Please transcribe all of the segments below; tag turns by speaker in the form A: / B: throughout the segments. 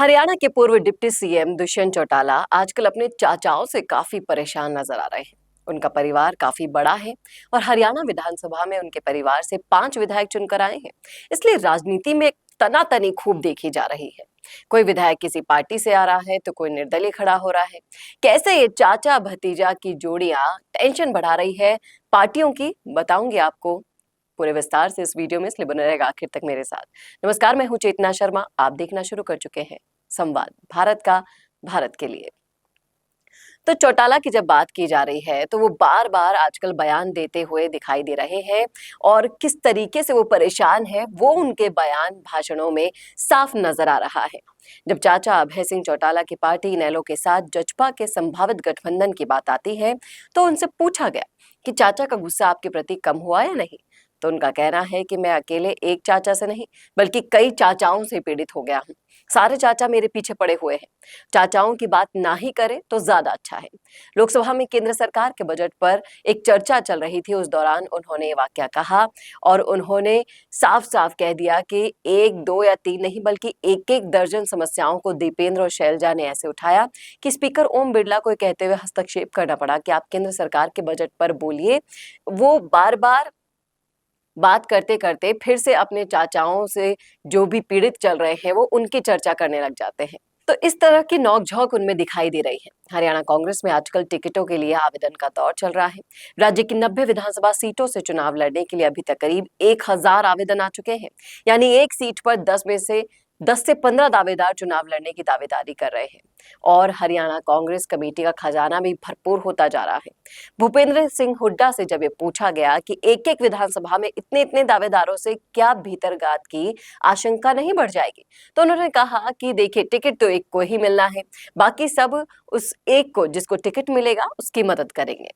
A: हरियाणा के पूर्व deputy CM Dushyant Chautala आजकल अपने चाचाओं से काफी परेशान नजर आ रहे हैं। उनका परिवार काफी बड़ा है और हरियाणा विधानसभा में उनके परिवार से 5 विधायक चुनकर आए हैं। इसलिए राजनीति में तनातनी खूब देखी जा रही है। कोई विधायक किसी पार्टी से आ रहा है तो कोई निर्दलीय खड़ा हो रहा है। कैसे ये चाचा भतीजा की जोड़ियां टेंशन बढ़ा रही है पार्टियों की, बताऊंगी आपको पूरे विस्तार से इस वीडियो में, इसलिए बने रहेगा आखिर तक मेरे साथ। नमस्कार, मैं हूं चेतना शर्मा। आप देखना शुरू कर चुके हैं संवाद भारत का, भारत के लिए। तो चौटाला की जब बात की जा रही है तो वो बार बार आजकल बयान देते हुए दिखाई दे रहे हैं और किस तरीके से वो परेशान है वो उनके बयान भाषणों में साफ नजर आ रहा है। जब चाचा अभय सिंह चौटाला की पार्टी इनेलो के साथ जजपा के संभावित गठबंधन की बात आती है तो उनसे पूछा गया कि चाचा का गुस्सा आपके प्रति कम हुआ या नहीं, तो उनका कहना है कि मैं अकेले एक चाचा से नहीं बल्कि कई चाचाओं से पीड़ित हो गया हूँ। सारे चाचा मेरे पीछे पड़े हुए हैं। चाचाओं की बात ना ही करें तो ज्यादा अच्छा है। लोकसभा में केंद्र सरकार के बजट पर एक चर्चा चल रही थी, उस दौरान उन्होंने ये वाकया कहा और उन्होंने साफ साफ कह दिया कि 1, 2 या 3 नहीं बल्कि एक एक दर्जन समस्याओं को दीपेंद्र और शैलजा ने ऐसे उठाया कि स्पीकर ओम बिरला को कहते हुए हस्तक्षेप करना पड़ा कि आप केंद्र सरकार के बजट पर बोलिए। वो बार बार बात करते करते फिर से अपने चाचाओं से जो भी पीड़ित चल रहे हैं वो उनकी चर्चा करने लग जाते हैं। तो इस तरह की नोकझोंक उनमें दिखाई दे रही है। हरियाणा कांग्रेस में आजकल टिकटों के लिए आवेदन का दौर चल रहा है। राज्य की 90 विधानसभा सीटों से चुनाव लड़ने के लिए अभी तक करीब 1000 आवेदन आ चुके हैं। यानी एक सीट पर 10 से 15 दावेदार चुनाव लड़ने की दावेदारी कर रहे हैं और हरियाणा कांग्रेस कमेटी का खजाना भी भरपूर होता जा रहा है। भूपेंद्र सिंह हुड्डा से जब ये पूछा गया कि एक एक विधानसभा में इतने इतने दावेदारों से क्या भीतरगात की आशंका नहीं बढ़ जाएगी, तो उन्होंने कहा कि देखिए, टिकट तो एक को ही मिलना है, बाकी सब उस एक को जिसको टिकट मिलेगा उसकी मदद करेंगे।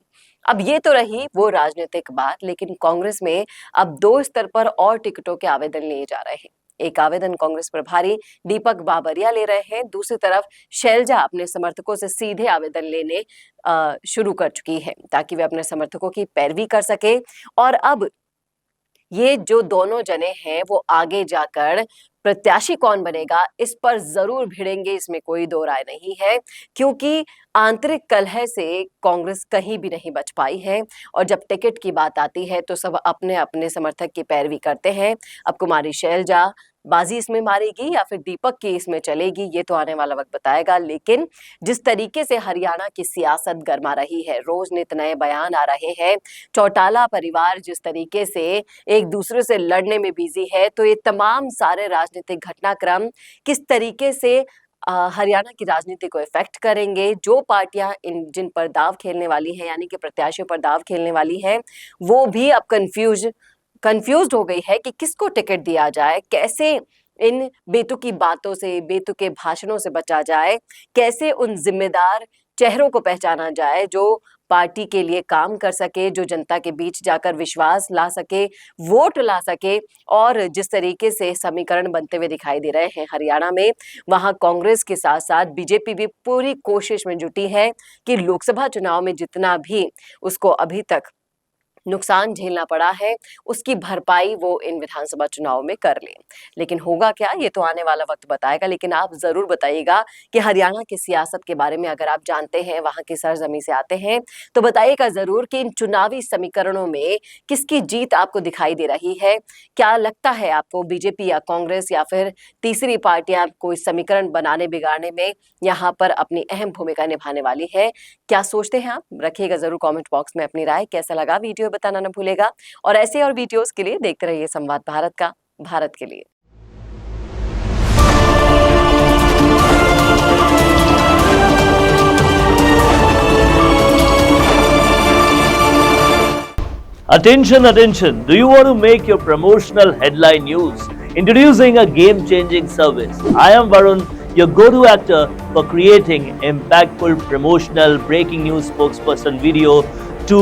A: अब ये तो रही वो राजनीतिक बात, लेकिन कांग्रेस में अब 2 स्तर पर और टिकटों के आवेदन लिए जा रहे हैं। एक आवेदन कांग्रेस प्रभारी दीपक बाबरिया ले रहे हैं, दूसरी तरफ शैलजा अपने समर्थकों से सीधे आवेदन लेने शुरू कर चुकी है ताकि वे अपने समर्थकों की पैरवी कर सके। और अब ये जो दोनों जने हैं वो आगे जाकर प्रत्याशी कौन बनेगा इस पर जरूर भिड़ेंगे, इसमें कोई दो राय नहीं है, क्योंकि आंतरिक कलह से कांग्रेस कहीं भी नहीं बच पाई है और जब टिकट की बात आती है तो सब अपने अपने समर्थक की पैरवी करते हैं। अब कुमारी शैलजा बाजी इसमें मारेगी या फिर दीपक की इसमें चलेगी, ये तो आने वाला वक्त बताएगा। लेकिन जिस तरीके से हरियाणा की सियासत गर्मा रही है, रोज नित नए बयान आ रहे हैं, चौटाला परिवार जिस तरीके से एक दूसरे से लड़ने में बिजी है, तो ये तमाम सारे राजनीतिक घटनाक्रम किस तरीके से हरियाणा की राजनीति को इफेक्ट करेंगे। जो पार्टियां जिन पर दाव खेलने वाली हैं, यानी कि प्रत्याशियों पर दाव खेलने वाली हैं, वो भी अब कंफ्यूज्ड हो गई है कि किसको टिकट दिया जाए, कैसे इन बेतुकी बातों से, बेतुके भाषणों से बचा जाए, कैसे उन जिम्मेदार चेहरों को पहचाना जाए जो पार्टी के लिए काम कर सके, जो जनता के बीच जाकर विश्वास ला सके, वोट ला सके। और जिस तरीके से समीकरण बनते हुए दिखाई दे रहे हैं हरियाणा में, वहां कांग्रेस के साथ साथ बीजेपी भी पूरी कोशिश में जुटी है कि लोकसभा चुनाव में जितना भी उसको अभी तक नुकसान झेलना पड़ा है उसकी भरपाई वो इन विधानसभा चुनाव में कर ले। लेकिन होगा क्या, ये तो आने वाला वक्त बताएगा। लेकिन आप जरूर बताइएगा कि हरियाणा की सियासत के बारे में अगर आप जानते हैं, वहां की सरजमी से आते हैं, तो बताइएगा जरूर कि इन चुनावी समीकरणों में किसकी जीत आपको दिखाई दे रही है। क्या लगता है आपको, बीजेपी या कांग्रेस या फिर तीसरी पार्टियां कोई समीकरण बनाने बिगाड़ने में यहाँ पर अपनी अहम भूमिका निभाने वाली है? क्या सोचते हैं आप? रखिएगा जरूर कमेंट बॉक्स में अपनी राय। कैसा लगा वीडियो बताना न भूलेगा और ऐसे और वीडियोस के लिए देखते रहिए संवाद भारत का, भारत के लिए।
B: Attention, attention. Do you want to make your promotional headline news? Introducing a game-changing service. I am Varun, your go-to actor for creating impactful promotional breaking news spokesperson video to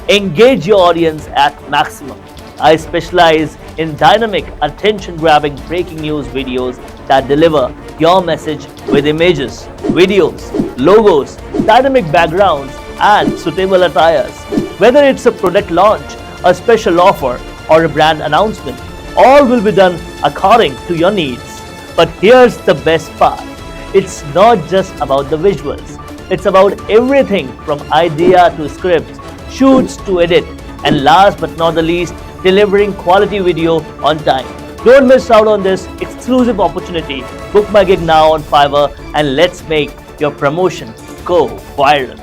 B: engage your audience at maximum. I specialize in dynamic, attention-grabbing breaking news videos that deliver your message with images, videos, logos, dynamic backgrounds, and suitable attires. Whether it's a product launch, a special offer, or a brand announcement, all will be done according to your needs. But here's the best part. It's not just about the visuals. It's about everything from idea to scripts, shoots to edit, and last but not the least, delivering quality video on time. Don't miss out on this exclusive opportunity. Book my gig now on Fiverr and let's make your promotion go viral.